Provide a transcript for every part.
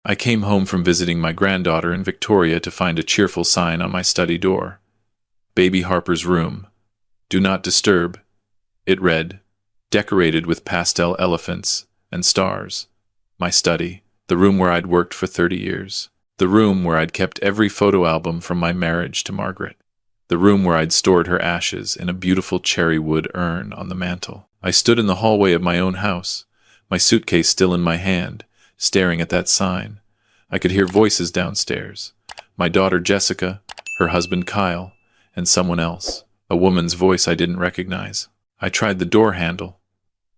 I came home from visiting my granddaughter in Victoria to find a cheerful sign on my study door. Baby Harper's room. Do not disturb. It read, decorated with pastel elephants and stars. My study, the room where I'd worked for 30 years. The room where I'd kept every photo album from my marriage to Margaret. The room where I'd stored her ashes in a beautiful cherry wood urn on the mantel. I stood in the hallway of my own house, my suitcase still in my hand, staring at that sign. I could hear voices downstairs. My daughter Jessica, her husband Kyle, and someone else. A woman's voice I didn't recognize. I tried the door handle.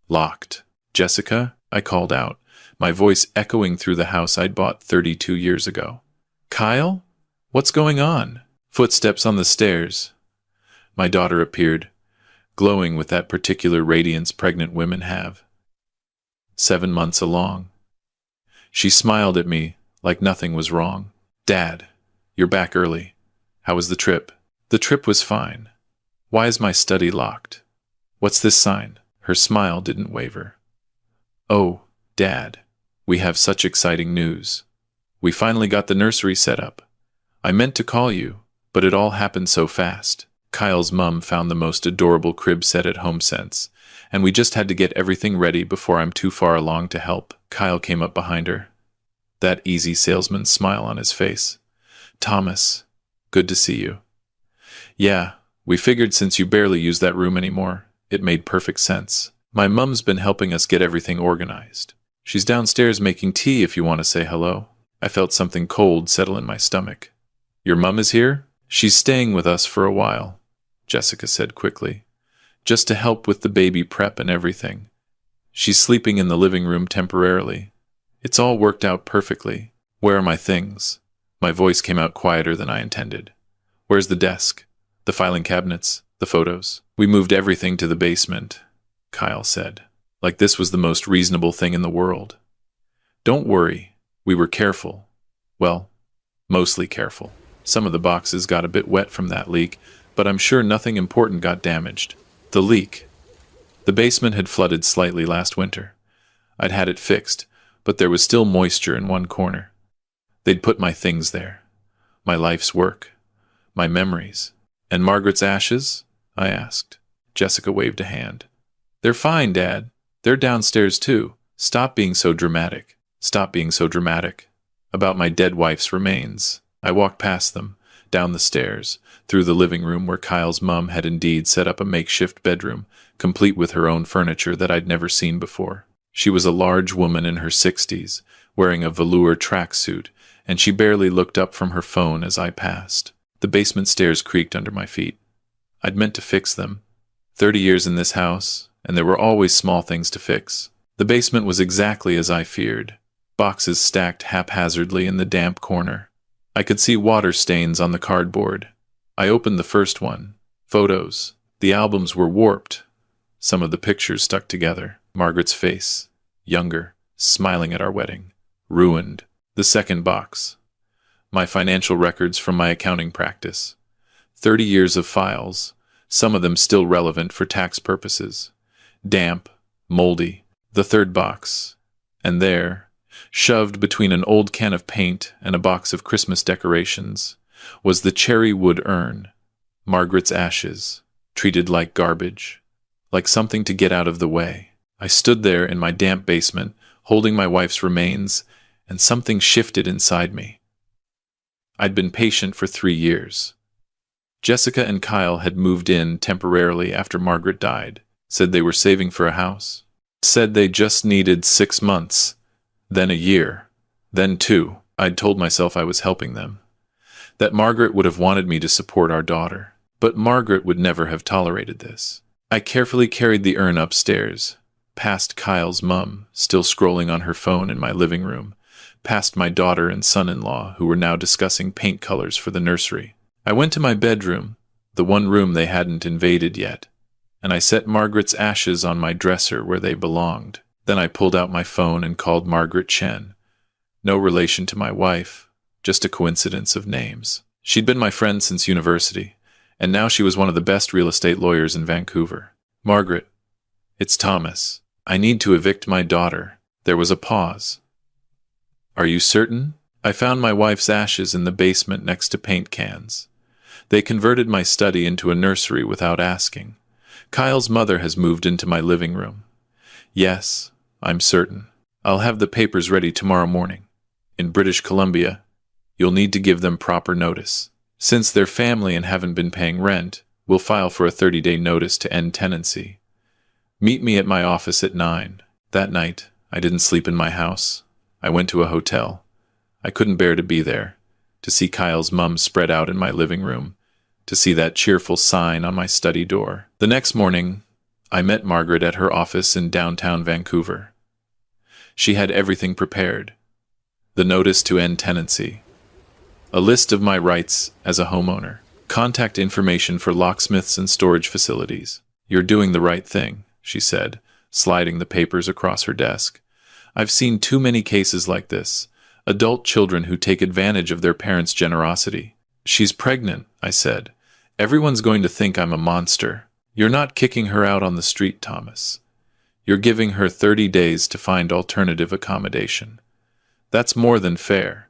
Locked. Jessica? I called out, my voice echoing through the house I'd bought 32 years ago. Kyle? What's going on? Footsteps on the stairs. My daughter appeared, glowing with that particular radiance pregnant women have. 7 months along. She smiled at me like nothing was wrong. Dad, you're back early. How was the trip? The trip was fine. Why is my study locked? What's this sign? Her smile didn't waver. Oh, Dad, we have such exciting news. We finally got the nursery set up. I meant to call you, but it all happened so fast. Kyle's mum found the most adorable crib set at HomeSense, and we just had to get everything ready before I'm too far along to help. Kyle came up behind her, that easy salesman's smile on his face. Thomas, good to see you. Yeah, we figured since you barely use that room anymore, it made perfect sense. My mum's been helping us get everything organized. She's downstairs making tea if you want to say hello. I felt something cold settle in my stomach. Your mum is here? She's staying with us for a while, Jessica said quickly, just to help with the baby prep and everything. She's sleeping in the living room temporarily. It's all worked out perfectly. Where are my things? My voice came out quieter than I intended. Where's the desk? The filing cabinets? The photos? We moved everything to the basement, Kyle said, like this was the most reasonable thing in the world. Don't worry, we were careful. Well, mostly careful. Some of the boxes got a bit wet from that leak, but I'm sure nothing important got damaged. The leak. The basement had flooded slightly last winter. I'd had it fixed, but there was still moisture in one corner. They'd put my things there. My life's work. My memories. And Margaret's ashes? I asked. Jessica waved a hand. They're fine, Dad. They're downstairs too. Stop being so dramatic. Stop being so dramatic. About my dead wife's remains. I walked past them, down the stairs, through the living room where Kyle's mum had indeed set up a makeshift bedroom, complete with her own furniture that I'd never seen before. She was a large woman in her 60s, wearing a velour tracksuit, and she barely looked up from her phone as I passed. The basement stairs creaked under my feet. I'd meant to fix them. 30 years in this house, and there were always small things to fix. The basement was exactly as I feared. Boxes stacked haphazardly in the damp corner. I could see water stains on the cardboard. I opened the first one. Photos. The albums were warped. Some of the pictures stuck together. Margaret's face. Younger. Smiling at our wedding. Ruined. The second box. My financial records from my accounting practice. 30 years of files. Some of them still relevant for tax purposes. Damp. Moldy. The third box. And there, shoved between an old can of paint and a box of Christmas decorations, was the cherry wood urn, Margaret's ashes, treated like garbage, like something to get out of the way. I stood there in my damp basement, holding my wife's remains, and something shifted inside me. I'd been patient for 3 years. Jessica and Kyle had moved in temporarily after Margaret died, said they were saving for a house, said they just needed 6 months, then a year, then 2. I'd told myself I was helping them, that Margaret would have wanted me to support our daughter, but Margaret would never have tolerated this. I carefully carried the urn upstairs, past Kyle's mum, still scrolling on her phone in my living room, past my daughter and son-in-law, who were now discussing paint colors for the nursery. I went to my bedroom, the one room they hadn't invaded yet, and I set Margaret's ashes on my dresser where they belonged. Then I pulled out my phone and called Margaret Chen. No relation to my wife, just a coincidence of names. She'd been my friend since university, and now she was one of the best real estate lawyers in Vancouver. Margaret, it's Thomas. I need to evict my daughter. There was a pause. Are you certain? I found my wife's ashes in the basement next to paint cans. They converted my study into a nursery without asking. Kyle's mother has moved into my living room. Yes, I'm certain. I'll have the papers ready tomorrow morning. In British Columbia, you'll need to give them proper notice. Since they're family and haven't been paying rent, we'll file for a 30-day notice to end tenancy. Meet me at my office at 9. That night, I didn't sleep in my house. I went to a hotel. I couldn't bear to be there, to see Kyle's mum spread out in my living room, to see that cheerful sign on my study door. The next morning, I met Margaret at her office in downtown Vancouver. She had everything prepared. The notice to end tenancy, a list of my rights as a homeowner, contact information for locksmiths and storage facilities. You're doing the right thing, she said, sliding the papers across her desk. I've seen too many cases like this, adult children who take advantage of their parents' generosity. She's pregnant, I said. Everyone's going to think I'm a monster. You're not kicking her out on the street, Thomas. You're giving her 30 days to find alternative accommodation. That's more than fair,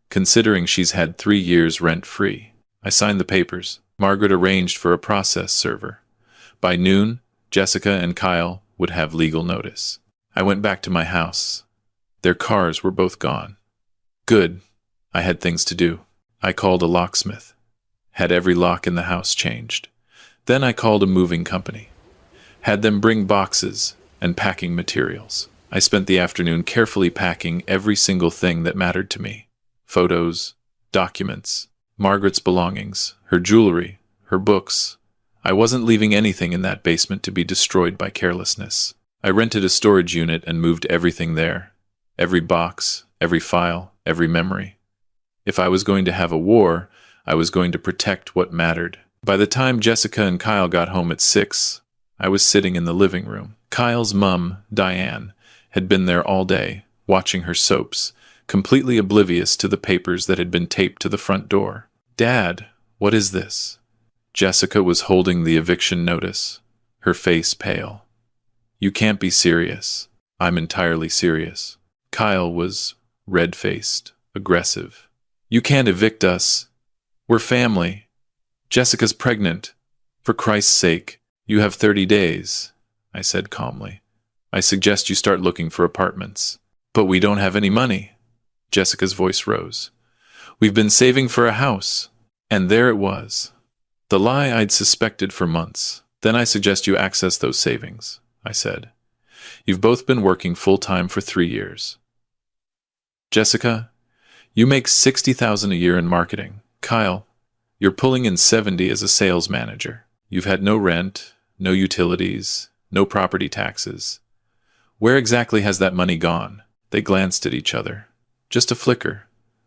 considering she's had 3 years rent-free. I signed the papers. Margaret arranged for a process server. By noon, Jessica and Kyle would have legal notice. I went back to my house. Their cars were both gone. Good. I had things to do. I called a locksmith. Had every lock in the house changed. Then I called a moving company. Had them bring boxes and packing materials. I spent the afternoon carefully packing every single thing that mattered to me. Photos, documents, Margaret's belongings, her jewelry, her books. I wasn't leaving anything in that basement to be destroyed by carelessness. I rented a storage unit and moved everything there. Every box, every file, every memory. If I was going to have a war, I was going to protect what mattered. By the time Jessica and Kyle got home at 6, I was sitting in the living room. Kyle's mum, Diane, had been there all day, watching her soaps, completely oblivious to the papers that had been taped to the front door. Dad, what is this? Jessica was holding the eviction notice, her face pale. You can't be serious. I'm entirely serious. Kyle was red-faced, aggressive. You can't evict us. We're family. Jessica's pregnant. For Christ's sake, you have 30 days, I said calmly. I suggest you start looking for apartments. But we don't have any money. Jessica's voice rose. We've been saving for a house. And there it was. The lie I'd suspected for months. Then I suggest you access those savings, I said. You've both been working full-time for 3 years. Jessica, you make $60,000 a year in marketing. Kyle, you're pulling in $70,000 as a sales manager. You've had no rent, no utilities, no property taxes. Where exactly has that money gone? They glanced at each other. Just a flicker,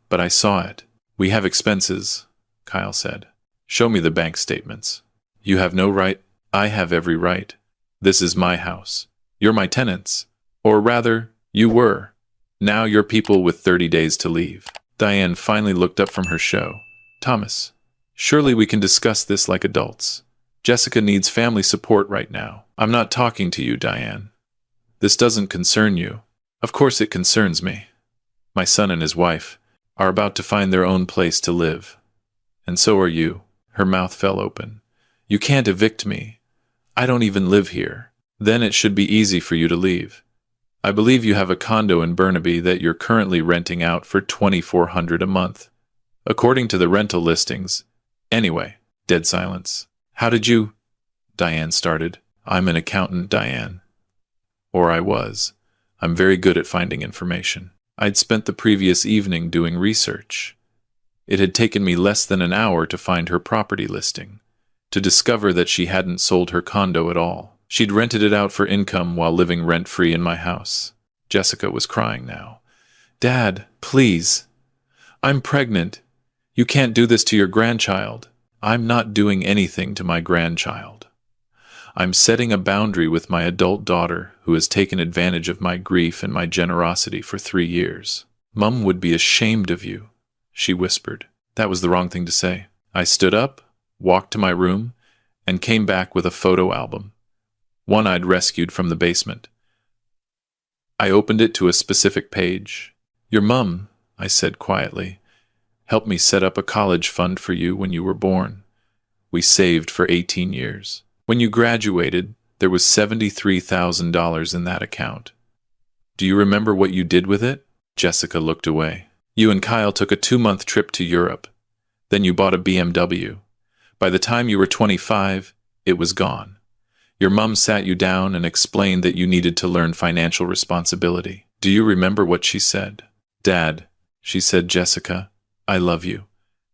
but I saw it. We have expenses, Kyle said. Show me the bank statements. You have no right. I have every right. This is my house. You're my tenants. Or rather, you were. Now you're people with 30 days to leave. Diane finally looked up from her show. Thomas, surely we can discuss this like adults. Jessica needs family support right now. I'm not talking to you, Diane. This doesn't concern you. Of course it concerns me. My son and his wife are about to find their own place to live. And so are you. Her mouth fell open. You can't evict me. I don't even live here. Then it should be easy for you to leave. I believe you have a condo in Burnaby that you're currently renting out for $2,400 a month. According to the rental listings. Anyway, dead silence. How did you? Diane started. I'm an accountant, Diane. Or I was. I'm very good at finding information. I'd spent the previous evening doing research. It had taken me less than an hour to find her property listing, to discover that she hadn't sold her condo at all. She'd rented it out for income while living rent-free in my house. Jessica was crying now. Dad, please. I'm pregnant. You can't do this to your grandchild. I'm not doing anything to my grandchild. I'm setting a boundary with my adult daughter who has taken advantage of my grief and my generosity for 3 years. Mum would be ashamed of you, she whispered. That was the wrong thing to say. I stood up, walked to my room, and came back with a photo album. One I'd rescued from the basement. I opened it to a specific page. Your mum, I said quietly, helped me set up a college fund for you when you were born. We saved for 18 years. When you graduated, there was $73,000 in that account. Do you remember what you did with it? Jessica looked away. You and Kyle took a 2-month trip to Europe. Then you bought a BMW. By the time you were 25, it was gone. Your mum sat you down and explained that you needed to learn financial responsibility. Do you remember what she said? Dad, she said, Jessica, I love you,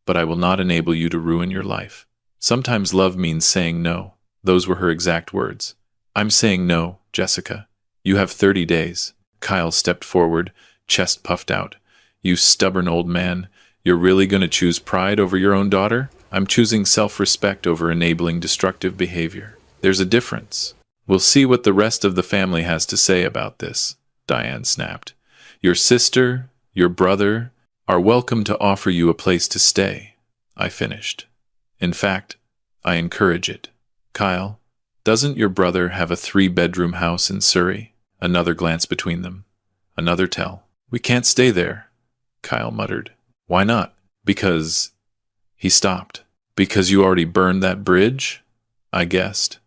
but I will not enable you to ruin your life. Sometimes love means saying no. Those were her exact words. I'm saying no, Jessica. You have 30 days. Kyle stepped forward, chest puffed out. You stubborn old man. You're really going to choose pride over your own daughter? I'm choosing self-respect over enabling destructive behavior. There's a difference. We'll see what the rest of the family has to say about this, Diane snapped. Your sister, your brother, are welcome to offer you a place to stay, I finished. In fact, I encourage it. Kyle, doesn't your brother have a 3-bedroom house in Surrey? Another glance between them. Another tell. We can't stay there, Kyle muttered. Why not? Because... He stopped. Because you already burned that bridge? I guessed.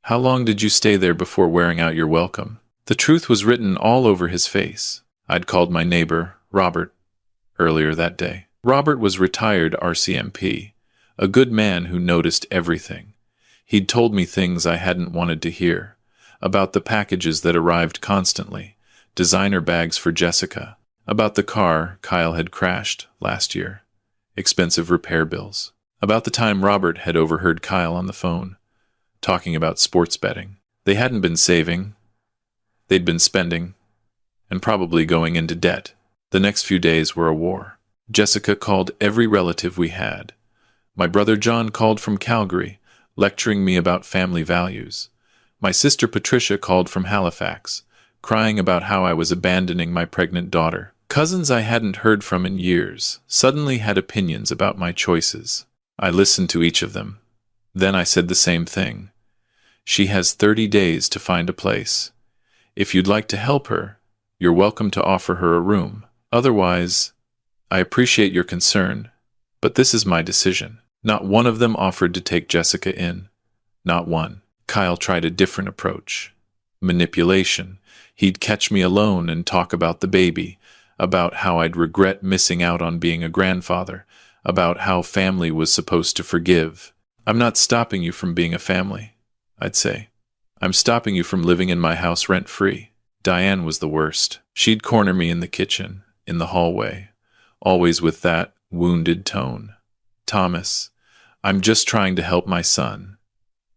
How long did you stay there before wearing out your welcome? The truth was written all over his face. I'd called my neighbor, Robert, earlier that day. Robert was retired RCMP, a good man who noticed everything. He'd told me things I hadn't wanted to hear, about the packages that arrived constantly, designer bags for Jessica, about the car Kyle had crashed last year, expensive repair bills, about the time Robert had overheard Kyle on the phone, talking about sports betting. They hadn't been saving. They'd been spending, and probably going into debt. The next few days were a war. Jessica called every relative we had. My brother John called from Calgary, lecturing me about family values. My sister Patricia called from Halifax, crying about how I was abandoning my pregnant daughter. Cousins I hadn't heard from in years suddenly had opinions about my choices. I listened to each of them. Then I said the same thing. She has 30 days to find a place. If you'd like to help her, you're welcome to offer her a room. Otherwise, I appreciate your concern, but this is my decision. Not one of them offered to take Jessica in. Not one. Kyle tried a different approach. Manipulation. He'd catch me alone and talk about the baby, about how I'd regret missing out on being a grandfather, about how family was supposed to forgive. I'm not stopping you from being a family, I'd say. I'm stopping you from living in my house rent-free. Diane was the worst. She'd corner me in the kitchen, in the hallway, always with that wounded tone. Thomas, I'm just trying to help my son.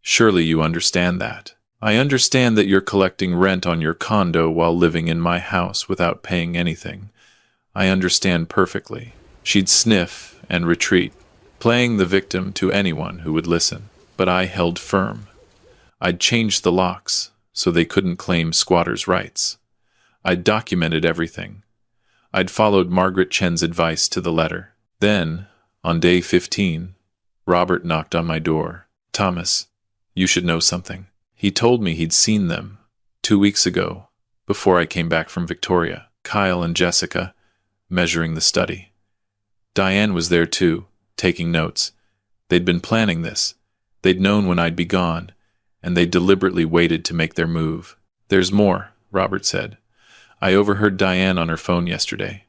Surely you understand that. I understand that you're collecting rent on your condo while living in my house without paying anything. I understand perfectly. She'd sniff and retreat, playing the victim to anyone who would listen. But I held firm. I'd changed the locks so they couldn't claim squatters' rights. I'd documented everything. I'd followed Margaret Chen's advice to the letter. Then, on day 15, Robert knocked on my door. Thomas, you should know something. He told me he'd seen them 2 weeks ago, before I came back from Victoria. Kyle and Jessica, measuring the study. Diane was there too, taking notes. They'd been planning this. They'd known when I'd be gone, and they deliberately waited to make their move. There's more, Robert said. I overheard Diane on her phone yesterday.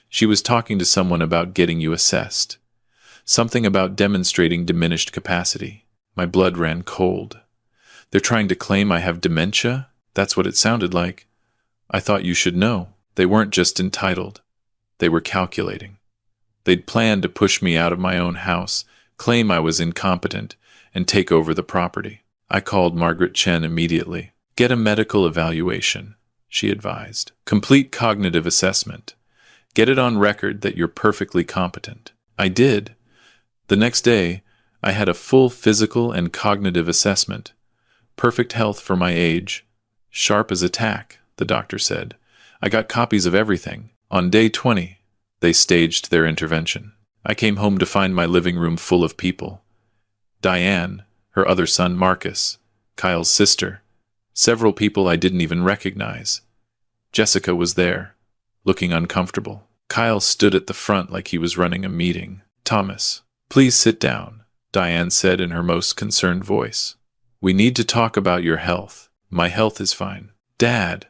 She was talking to someone about getting you assessed. Something about demonstrating diminished capacity. My blood ran cold. They're trying to claim I have dementia? That's what it sounded like. I thought you should know. They weren't just entitled. They were calculating. They'd planned to push me out of my own house, claim I was incompetent, and take over the property. I called Margaret Chen immediately. Get a medical evaluation, she advised. Complete cognitive assessment. Get it on record that you're perfectly competent. I did. The next day, I had a full physical and cognitive assessment. Perfect health for my age. Sharp as a tack, the doctor said. I got copies of everything. On day 20, they staged their intervention. I came home to find my living room full of people. Diane, her other son Marcus, Kyle's sister, several people I didn't even recognize. Jessica was there, looking uncomfortable. Kyle stood at the front like he was running a meeting. "Thomas, please sit down," Diane said in her most concerned voice. "We need to talk about your health." "My health is fine." "Dad,"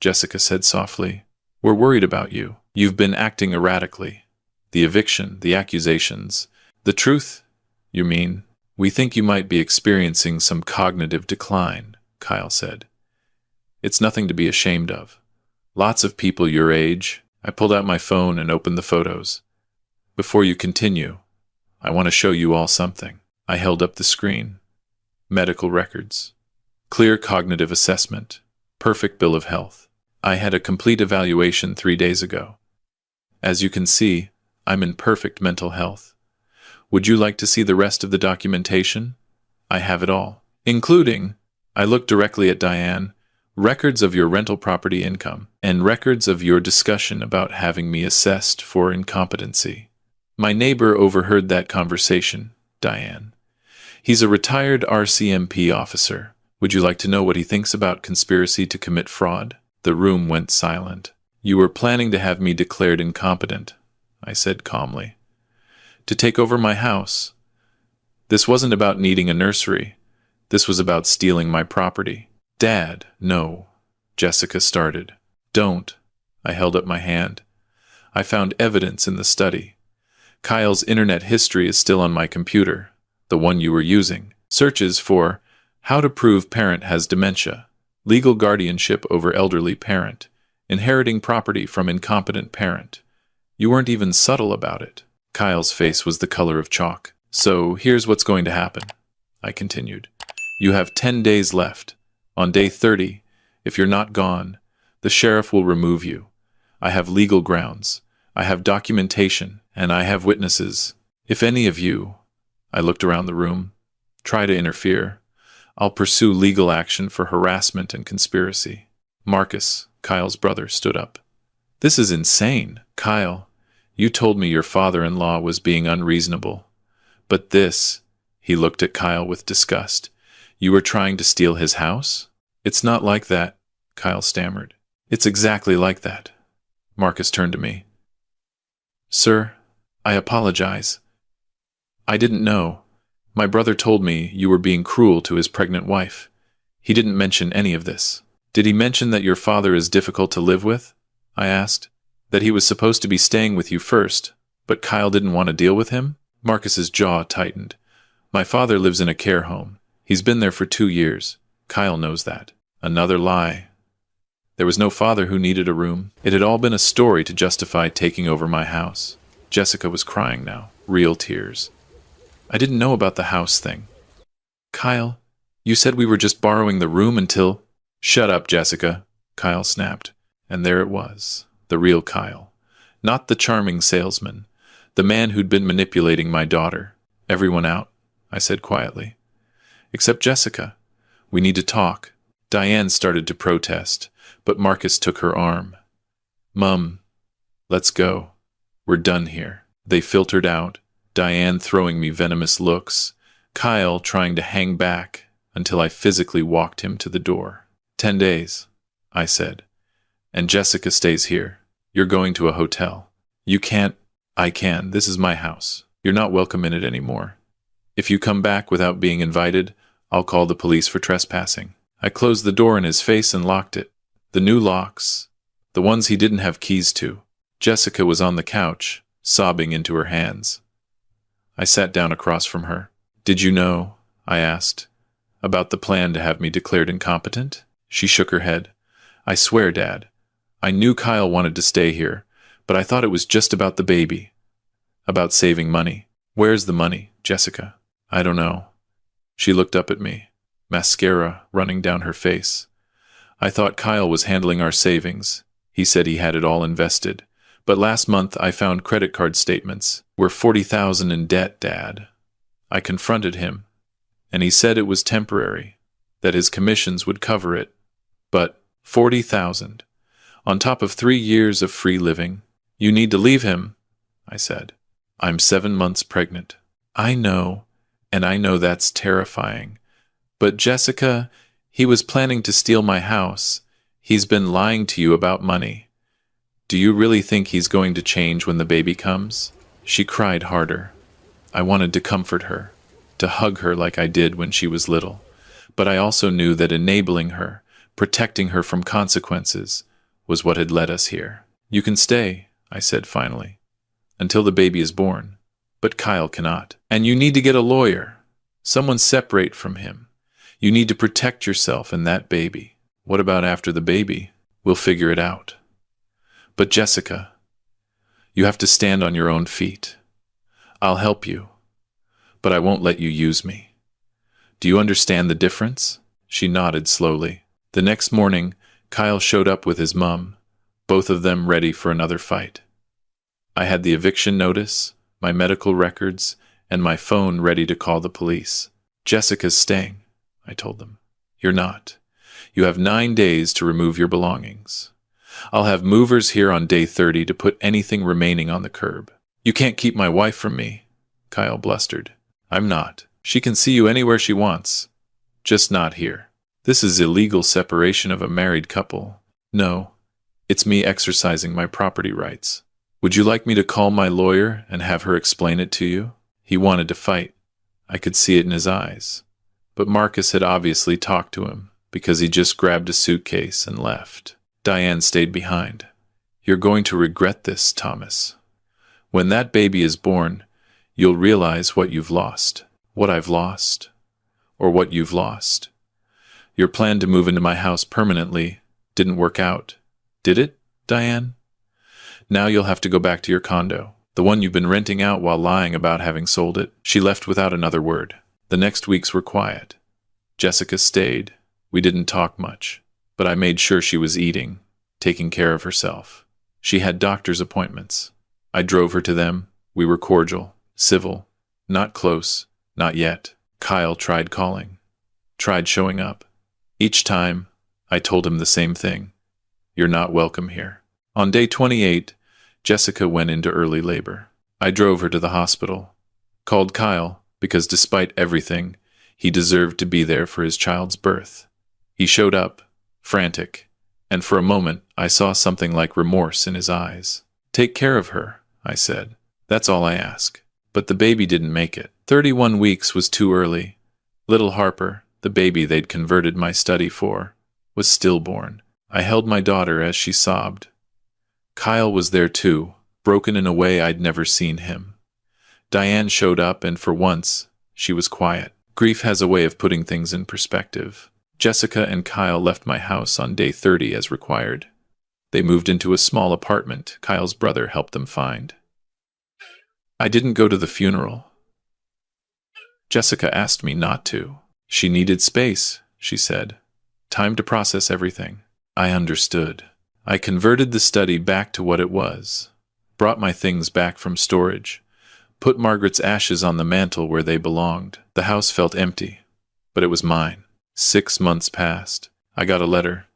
Jessica said softly, "we're worried about you. You've been acting erratically. The eviction, the accusations. The truth, you mean? We think you might be experiencing some cognitive decline," Kyle said. "It's nothing to be ashamed of. Lots of people your age." I pulled out my phone and opened the photos. "Before you continue, I want to show you all something." I held up the screen. Medical records. Clear cognitive assessment. Perfect bill of health. I had a complete evaluation 3 days ago. As you can see, I'm in perfect mental health. Would you like to see the rest of the documentation? I have it all, including, I looked directly at Diane, records of your rental property income, and records of your discussion about having me assessed for incompetency. My neighbor overheard that conversation, Diane. He's a retired RCMP officer. Would you like to know what he thinks about conspiracy to commit fraud? The room went silent. "You were planning to have me declared incompetent," I said calmly. "To take over my house. This wasn't about needing a nursery. This was about stealing my property." "Dad, no," Jessica started. "Don't." I held up my hand. "I found evidence in the study. Kyle's internet history is still on my computer, the one you were using. Searches for how to prove parent has dementia, legal guardianship over elderly parent, inheriting property from incompetent parent. You weren't even subtle about it." Kyle's face was the color of chalk. "So here's what's going to happen," I continued. "You have 10 days left. On day 30, if you're not gone, the sheriff will remove you. I have legal grounds. I have documentation, and I have witnesses. If any of you," I looked around the room, "try to interfere, I'll pursue legal action for harassment and conspiracy." Marcus, Kyle's brother, stood up. "This is insane. Kyle, you told me your father-in-law was being unreasonable. But this," he looked at Kyle with disgust, "you were trying to steal his house?" "It's not like that," Kyle stammered. "It's exactly like that." Marcus turned to me. "Sir, I apologize. I didn't know. My brother told me you were being cruel to his pregnant wife. He didn't mention any of this." "Did he mention that your father is difficult to live with?" I asked. "That he was supposed to be staying with you first, but Kyle didn't want to deal with him?" Marcus's jaw tightened. "My father lives in a care home. He's been there for 2 years. Kyle knows that." Another lie. There was no father who needed a room. It had all been a story to justify taking over my house. Jessica was crying now, real tears. "I didn't know about the house thing." "Kyle, you said we were just borrowing the room until—" "Shut up, Jessica," Kyle snapped. And there it was, the real Kyle. Not the charming salesman, the man who'd been manipulating my daughter. "Everyone out," I said quietly. "Except Jessica. We need to talk." Diane started to protest, but Marcus took her arm. "Mum, let's go. We're done here." They filtered out, Diane throwing me venomous looks, Kyle trying to hang back until I physically walked him to the door. 10 days, I said. "And Jessica stays here. You're going to a hotel." "You can't." "I can. This is my house. You're not welcome in it anymore. If you come back without being invited, I'll call the police for trespassing." I closed the door in his face and locked it. The new locks, the ones he didn't have keys to. Jessica was on the couch, sobbing into her hands. I sat down across from her. "Did you know," I asked, "about the plan to have me declared incompetent?" She shook her head. "I swear, Dad, I knew Kyle wanted to stay here, but I thought it was just about the baby. About saving money." "Where's the money, Jessica?" "I don't know." She looked up at me, mascara running down her face. "I thought Kyle was handling our savings. He said he had it all invested. But last month I found credit card statements. We're $40,000 in debt, Dad." I confronted him, and he said it was temporary, that his commissions would cover it. But $40,000, on top of 3 years of free living. "You need to leave him," I said. "I'm 7 months pregnant." "I know, and I know that's terrifying. But Jessica, he was planning to steal my house. He's been lying to you about money. Do you really think he's going to change when the baby comes? She cried harder. I wanted to comfort her, to hug her like I did when she was little. But I also knew that enabling her, protecting her from consequences, was what had led us here. You can stay, I said finally, until the baby is born. But Kyle cannot. And you need to get a lawyer. Someone separate from him. You need to protect yourself and that baby. What about after the baby? We'll figure it out. But Jessica, you have to stand on your own feet. I'll help you, but I won't let you use me. Do you understand the difference? She nodded slowly. The next morning, Kyle showed up with his mum, both of them ready for another fight. I had the eviction notice, my medical records, and my phone ready to call the police. Jessica's staying, I told them. You're not. You have 9 days to remove your belongings. I'll have movers here on day 30 to put anything remaining on the curb. You can't keep my wife from me, Kyle blustered. I'm not. She can see you anywhere she wants. Just not here. This is illegal separation of a married couple. No, it's me exercising my property rights. Would you like me to call my lawyer and have her explain it to you? He wanted to fight. I could see it in his eyes. But Marcus had obviously talked to him, because he just grabbed a suitcase and left. Diane stayed behind. You're going to regret this, Thomas. When that baby is born, you'll realize what you've lost. What I've lost. Or what you've lost. Your plan to move into my house permanently didn't work out. Did it, Diane? Now you'll have to go back to your condo, the one you've been renting out while lying about having sold it. She left without another word. The next weeks were quiet. Jessica stayed. We didn't talk much, but I made sure she was eating, taking care of herself. She had doctor's appointments. I drove her to them. We were cordial, civil, not close, not yet. Kyle tried calling, tried showing up. Each time, I told him the same thing. You're not welcome here. On day 28, Jessica went into early labor. I drove her to the hospital. Called Kyle, because despite everything, he deserved to be there for his child's birth. He showed up, frantic, and for a moment I saw something like remorse in his eyes. Take care of her, I said. That's all I ask. But the baby didn't make it. 31 weeks was too early. Little Harper, the baby they'd converted my study for, was stillborn. I held my daughter as she sobbed. Kyle was there too, broken in a way I'd never seen him. Diane showed up, and for once, she was quiet. Grief has a way of putting things in perspective. Jessica and Kyle left my house on day 30 as required. They moved into a small apartment Kyle's brother helped them find. I didn't go to the funeral. Jessica asked me not to. She needed space, she said. Time to process everything. I understood. I converted the study back to what it was. Brought my things back from storage. Put Margaret's ashes on the mantel where they belonged. The house felt empty, but it was mine. 6 months passed. I got a letter,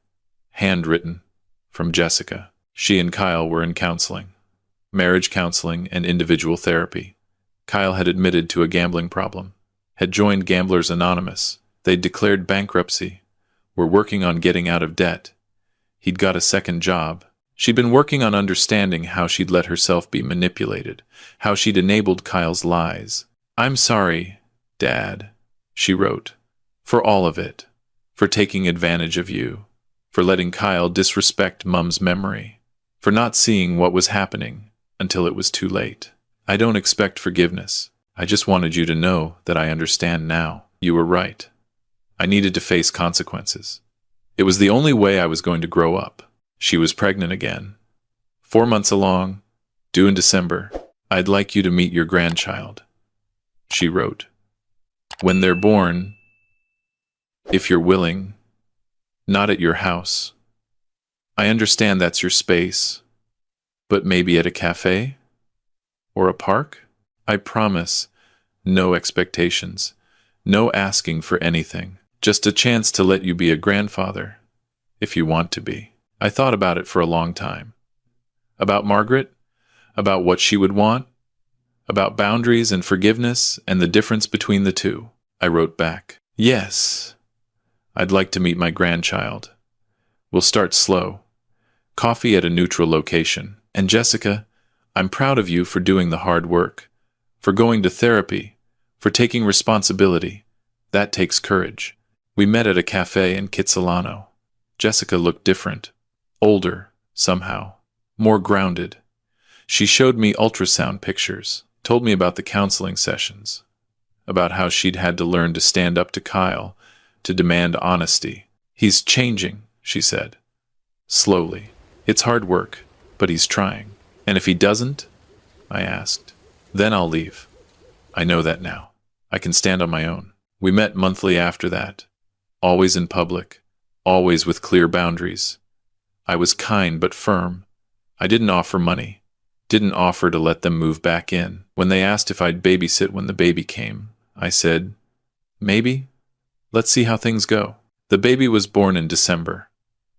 handwritten, from Jessica. She and Kyle were in counseling. Marriage counseling and individual therapy. Kyle had admitted to a gambling problem. Had joined Gamblers Anonymous. They'd declared bankruptcy. Were working on getting out of debt. He'd got a second job. She'd been working on understanding how she'd let herself be manipulated, how she'd enabled Kyle's lies. I'm sorry, Dad, she wrote, for all of it, for taking advantage of you, for letting Kyle disrespect Mum's memory, for not seeing what was happening until it was too late. I don't expect forgiveness. I just wanted you to know that I understand now. You were right. I needed to face consequences. It was the only way I was going to grow up. She was pregnant again. 4 months along, due in December. I'd like you to meet your grandchild, she wrote. When they're born, if you're willing, not at your house. I understand that's your space, but maybe at a cafe? Or a park? I promise, no expectations, no asking for anything. Just a chance to let you be a grandfather, if you want to be. I thought about it for a long time. About Margaret, about what she would want, about boundaries and forgiveness and the difference between the two. I wrote back, yes, I'd like to meet my grandchild. We'll start slow. Coffee at a neutral location. And Jessica, I'm proud of you for doing the hard work, for going to therapy, for taking responsibility. That takes courage. We met at a cafe in Kitsilano. Jessica looked different, older, somehow, more grounded. She showed me ultrasound pictures, told me about the counseling sessions, about how she'd had to learn to stand up to Kyle, to demand honesty. He's changing, she said. Slowly. It's hard work, but he's trying. And if he doesn't? I asked. Then I'll leave. I know that now. I can stand on my own. We met monthly after that. Always in public. Always with clear boundaries. I was kind but firm. I didn't offer money. Didn't offer to let them move back in. When they asked if I'd babysit when the baby came, I said, maybe. Let's see how things go. The baby was born in December.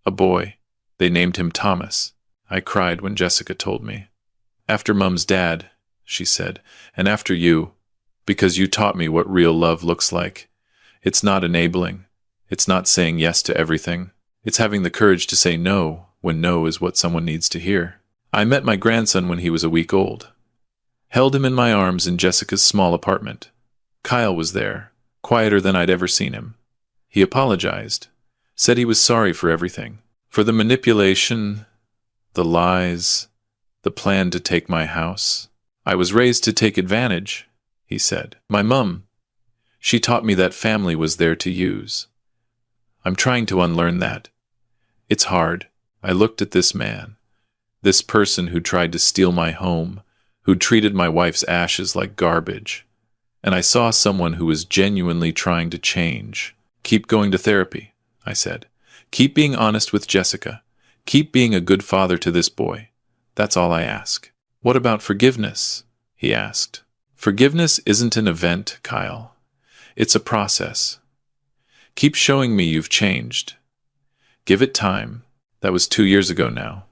A boy. They named him Thomas. I cried when Jessica told me. After Mum's dad, she said, and after you, because you taught me what real love looks like. It's not enabling. It's not saying yes to everything. It's having the courage to say no when no is what someone needs to hear. I met my grandson when he was a week old. Held him in my arms in Jessica's small apartment. Kyle was there, quieter than I'd ever seen him. He apologized, said he was sorry for everything. For the manipulation, the lies, the plan to take my house. I was raised to take advantage, he said. My mum, she taught me that family was there to use. I'm trying to unlearn that. It's hard. I looked at this man, this person who tried to steal my home, who treated my wife's ashes like garbage. And I saw someone who was genuinely trying to change. Keep going to therapy, I said. Keep being honest with Jessica. Keep being a good father to this boy. That's all I ask. What about forgiveness? He asked. Forgiveness isn't an event, Kyle. It's a process. Keep showing me you've changed. Give it time. That was 2 years ago now.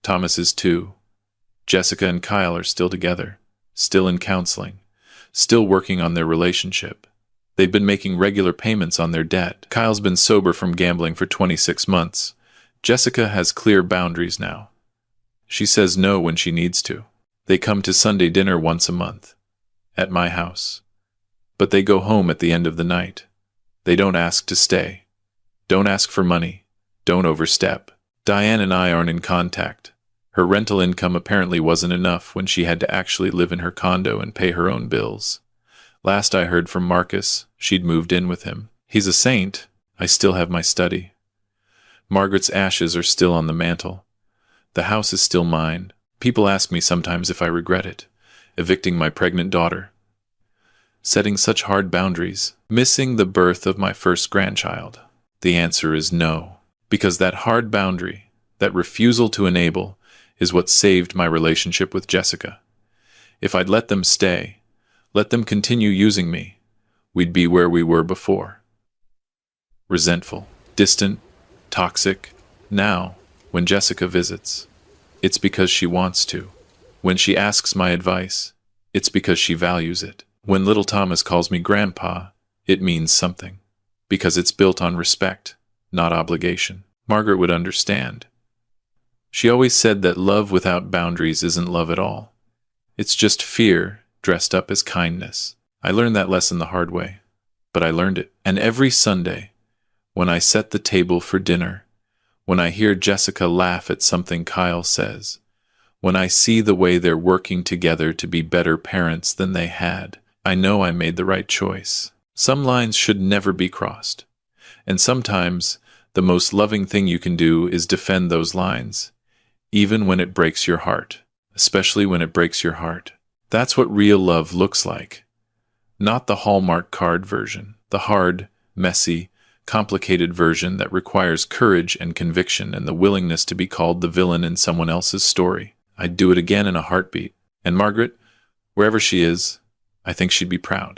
Thomas is 2. Jessica and Kyle are still together, still in counseling, still working on their relationship. They've been making regular payments on their debt. Kyle's been sober from gambling for 26 months. Jessica has clear boundaries now. She says no when she needs to. They come to Sunday dinner once a month, at my house. But they go home at the end of the night. They don't ask to stay. Don't ask for money. Don't overstep. Diane and I aren't in contact. Her rental income apparently wasn't enough when she had to actually live in her condo and pay her own bills. Last I heard from Marcus, she'd moved in with him. He's a saint. I still have my study. Margaret's ashes are still on the mantel. The house is still mine. People ask me sometimes if I regret it, evicting my pregnant daughter, setting such hard boundaries, missing the birth of my first grandchild. The answer is no, because that hard boundary, that refusal to enable, is what saved my relationship with Jessica. If I'd let them stay, let them continue using me, we'd be where we were before. Resentful, distant, toxic. Now, when Jessica visits, it's because she wants to. When she asks my advice, it's because she values it. When little Thomas calls me Grandpa, it means something, because it's built on respect, not obligation. Margaret would understand. She always said that love without boundaries isn't love at all. It's just fear dressed up as kindness. I learned that lesson the hard way, but I learned it. And every Sunday, when I set the table for dinner, when I hear Jessica laugh at something Kyle says, when I see the way they're working together to be better parents than they had, I know I made the right choice. Some lines should never be crossed. And sometimes, the most loving thing you can do is defend those lines, even when it breaks your heart, especially when it breaks your heart. That's what real love looks like. Not the Hallmark card version, the hard, messy, complicated version that requires courage and conviction and the willingness to be called the villain in someone else's story. I'd do it again in a heartbeat. And Margaret, wherever she is, I think she'd be proud.